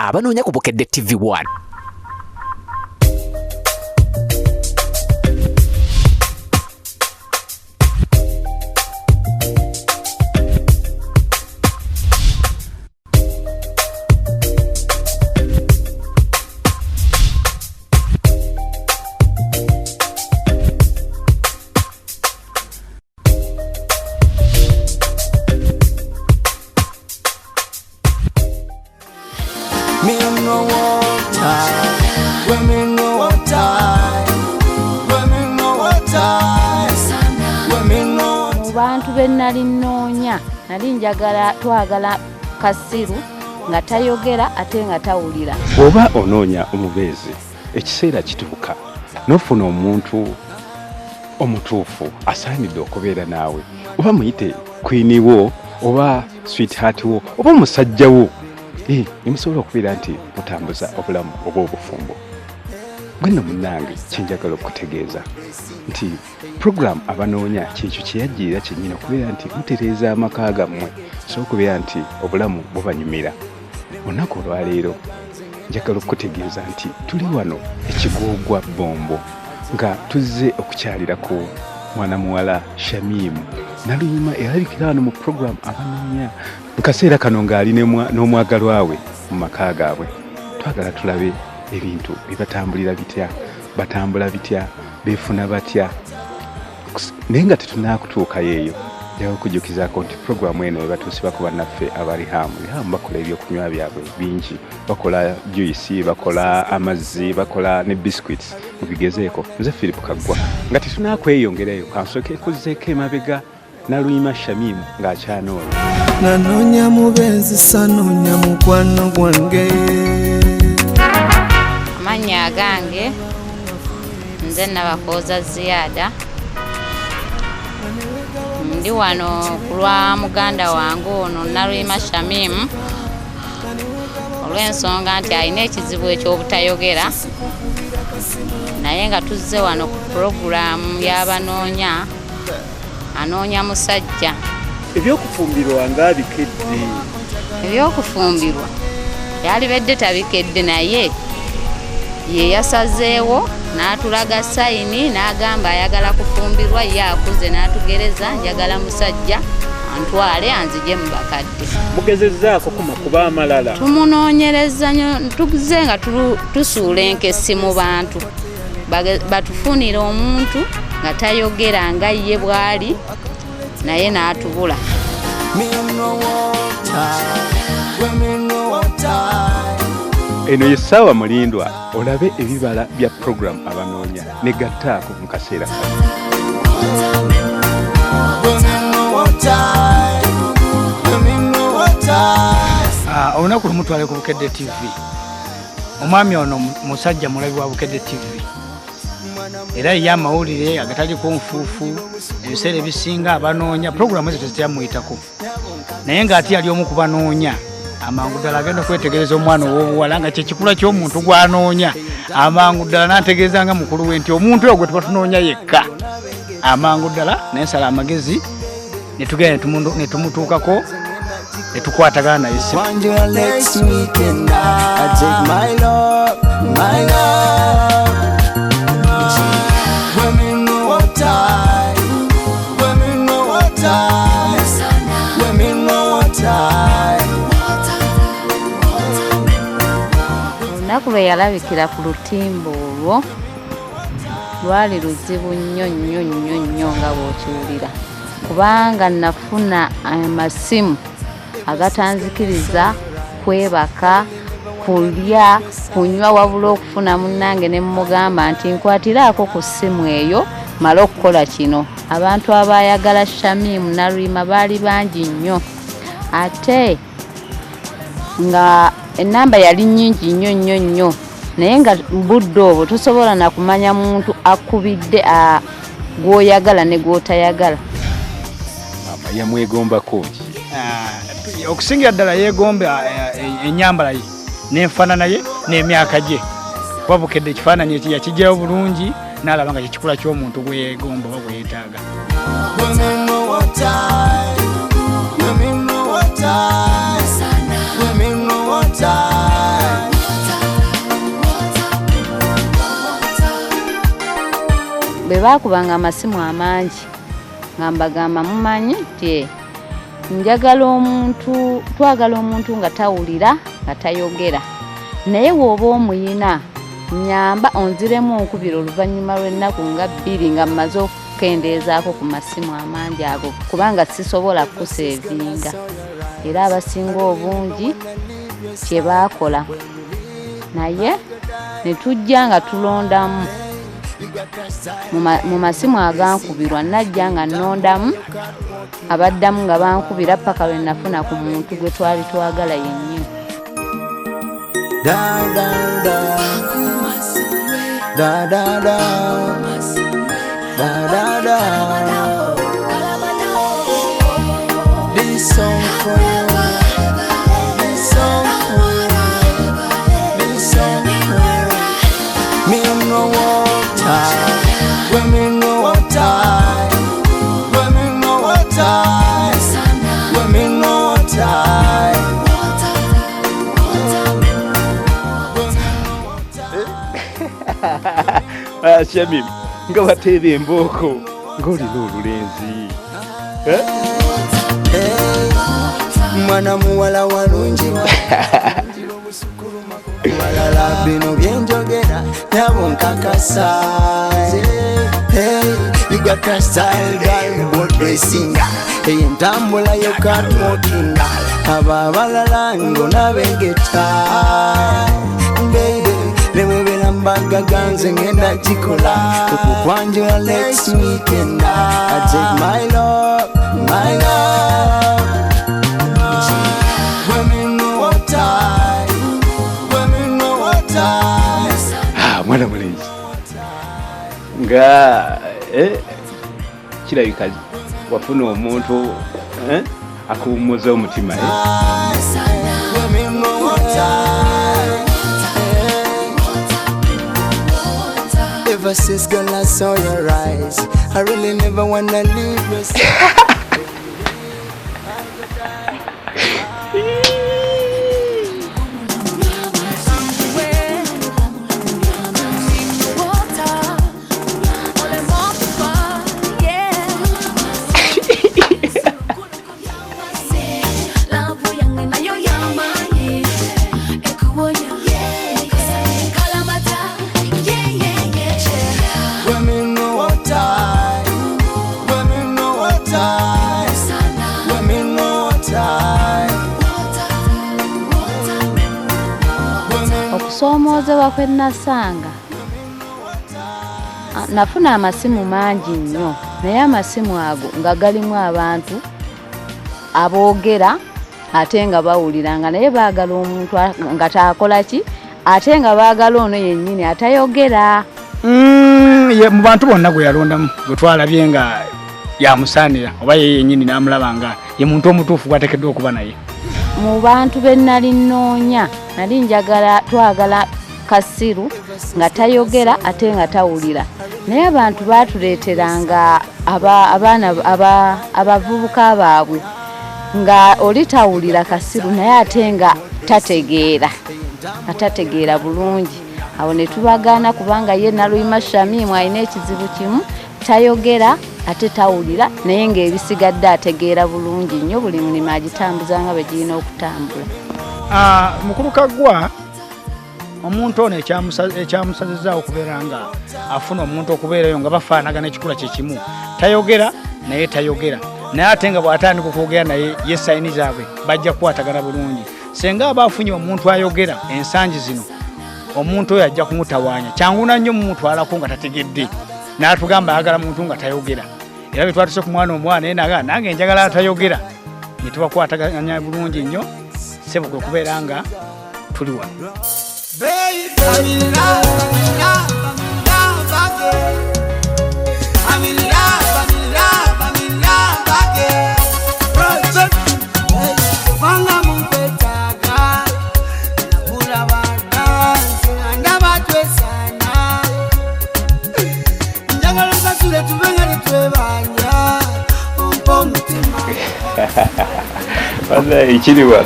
abanoonya ku Bukedde TV1. Bantu benali noonya nali njagala twagala Kasiru nga tayogera ate nga tawulira. Oba onoonya omubeezi ekiseera kituuka n'ofuna omuntu omutuufu asaanidde okubeera naawe, oba muyite queen wo oba sweetheart wo oba musajja wo, nemusobola okubeera nti mutambuza obulamu oba obufumbo. Gwenno munnange kyenjagala okutegeeza nti program abanoonya kyekyo kyeyajjirira kyennyini okubeera nti mutereeza amaka gammwe so okubeera nti obulamu bubanyumira. Olunaku olwaleero njagala okutegeeza nti tuli wano ekigoogwa Bombo nga tuzze okukyalira ku mwana muwala Shamimu Naluyima erabikira wano mu program abanoonya mu kaseera kano ng'ali n'omwagalwa we mu maka gaabwe. Twagala tulabe ebintu bibatambulira bitya, batambula bitya, beefuna batya. Naye nga tetunaakutuukayo eyo, njagala okujjukizaako nti programu eno batuusi bakuba naffe abali hamu bakola ebyokunywa byabwe bingi, bakola juice, bakola amazzi, bakola ne biscuits. Mubigezeeko nze Philip Kaggwa nga tetunaakweyongerayo kansooke kuzzeeko emabega Naluyima Shamimu ng'akyanoonya. Nanoonya mubeezi sanoonya mukwano gwange. Amannya gange nze Nabakooza Ziada. Ndi wano kulwa muganda wange ono Naluyima Shamimu olw'ensonga nti alina ekizibu eky'obutayogera, naye nga tuzze wano ku puroguramu y'abanoonya anoonya musajja. Ebyokufumbirwa nga bikedde. Ebyokufumbirwa yalibedde tabikedde, naye ye yasazeewo n'atulaga sayini n'agamba ayagala kufumbirwa, ye akuze n'atugereza njagala musajja antwale anzije mu bakadde. Mugezezzaako ku makuba amalala? Tumunoonyereza nnyo, tuguze nga tusuula enkesi mu bantu batufunira omuntu nga tayogera nga ye bwali, naye n'atubula. Eno yessaawa mulindwa olabe ebibala bya program abanoonya ne gattaako mu kaseera kano. Olunaku lumutwale ku Bukedde TV. Omwami ono musajja mulabi wa Bukedde TV. Era ye amawulire agataliko nfuufu, ebiseera ebisinga abanoonya programu ezo tezitamuyitako. Naye ng'ate yali omu ku banoonya. Amangu ddala agenda kwetegereza omwana ow'obuwala nga kyekikula ky'omuntu gw'anoonya. Amangu ddala n'ategeeza nga mukulu we nti omuntu oyo gwe tuba tunoonya yekka. Amangu ddala n'ensala amagezi ne tugenda ne tumutuukako ne tukwatagana naye. Olunaku lwe yalabikira ku lutimba olwo lwali luzibu nnyo nnyo nnyo nnyo nga bw'okiwulira, kubanga nafuna amasimu agatanzikiriza kwebaka, kulya, kunywa, wabula okufuna munnange ne mmugamba nti nkwatiraako ku ssimu eyo mala okukola kino. Abantu abaayagala Shamimu Naluyima baali bangi nnyo, ate nga enamba yali nnyingi nnyo nnyo nnyo, naye nga budde obwo tosobola na kumanya muntu akubidde gw'oyagala ne gw'otayagala. Yamwegombako okusingira ddala yeegomba ennyambala ye n'enfaanana ye n'emyaka gye. Kuba Bukedde ekifaananyi yakigyayo bulungi n'alaba nga kyekikula ky'omuntu gwe yeegomba oba gwe yeetaaga. Time. bwe baakubanga amasimu amangi nga mbagamba mumanyi nti njagala omuntu twagala omuntu nga tawulira nga tayogera naye bw'oba omuyina nyamba onziremu onkubira oluvannyuma lw'ennaku nga 2 nga mmaze okukendeezaako ku masimu amangi ago kubanga sisobola kuseevinga era abasinga obungi kye baakola naye ne tujja nga tulondamu mu masimu agankubirwa najja nga nnondamu abaddamu nga bankubira paka lwe nafuna ku muntu gwe twali twagala yennyini. Da da da da da da da da da. This song for you. This song for you. This song for you. Me no water. Women no water. Women no water. Women no water. Shamim, nga bateera embooko ng'olina olulenzi. Mwana muwala walungi walala bino byenjogera nabo nkakasa. You got that style, girl, what dressing. Hey, entambula yo catwalking. Aba balala ngona bengeta. Baby, newe belambaga ganze ngenda chikola. Kukwanjula next weekend. I take my love, my love. Women know what time. Women know what time. Mwana mulenzi nga kirabika wafuna omuntu akuwummuza omutima. Women know what time. Ever since girl I saw your eyes, I really never wanna leave your side. Okusoomoozebwa kwe nasanga nafuna amasimu mangi nnyo naye amasimu ago nga galimu abantu aboogera ate nga bawuliranga naye baagala omuntu nga taakola ki ate nga baagala ono yennyini atayogera. Mu bantu bonna gwe yalondamu gwe twalabye nga yamusaanira oba ye yennyini n'amulaba nga ye muntu omutuufu gwateekeddwa okuba naye. Mu bantu be nali nnoonya nali njagala twagala Kasiru nga tayogera ate nga tawulira naye abantu baatuleeteranga abaana abavubuka baabwe nga oli tawulira Kasiru naye ate nga tategeera bulungi. Awo ne tubagaana kubanga ye Naluyima Shamimu alina ekizibu kimu tayogera ate tawulira naye ng'ebisigadde ategeera bulungi nnyo buli mulimu agitambuza nga bwe girina okutambula. Mukulu Kaggwa omuntu ono ekyamusazizza okubeera nga afuna omuntu okubeerayo nga bafaanagana ekikula kye kimu tayogera naye tayogera naye ate nga bw'atandika okwogera naye ye sayini zaabwe bajja kukwatagana bulungi. Senga aba afunye omuntu ayogera ensangi zino omuntu oyo ajja kumutawaanya kyanguna nnyo mumutwalako nga tategedde n'atugamba ayagala muntu nga tayogera era bwe twatuse ku mwana naye nange njagala atayogera ne tubakwataganya bulungi nnyo sebo kwe kubeera nga tuli wano. Ikiri wa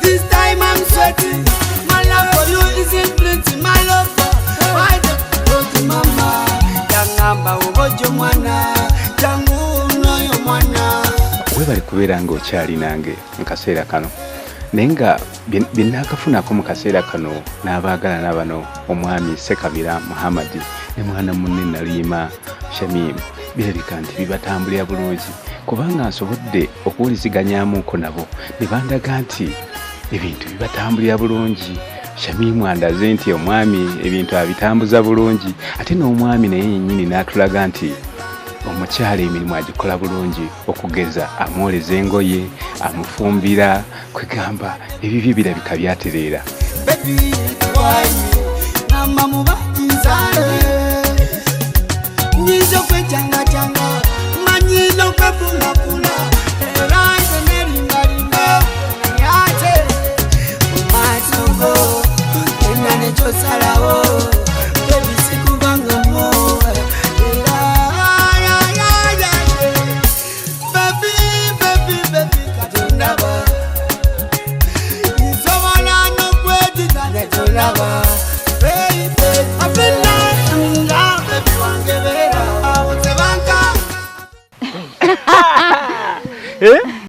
this time I'm sweating. My love for you isn't plenty. My webale kubeera ng'okyali nange mu kaseera kano naye nga bye naakafunako mu kaseera kano n'abaagala n'abano omwami Ssekabira Muhammad ne mwana munne Naliima Shamim birabika nti bibatambulira bulungi kubanga nsobodde okuwuliziganyaamuuko nabo ne bandaga nti ebintu bibatambulira bulungi. Shamimu andaze nti omwami ebintu abitambuza bulungi ate n'omwami naye yennyini n'atulaga nti omukyala emirimu agikola bulungi okugeza amwoleza engoye amufumbira kwegamba ebibyo birabika byatereera. Nizo kwe changa changa manyino kwe funga funga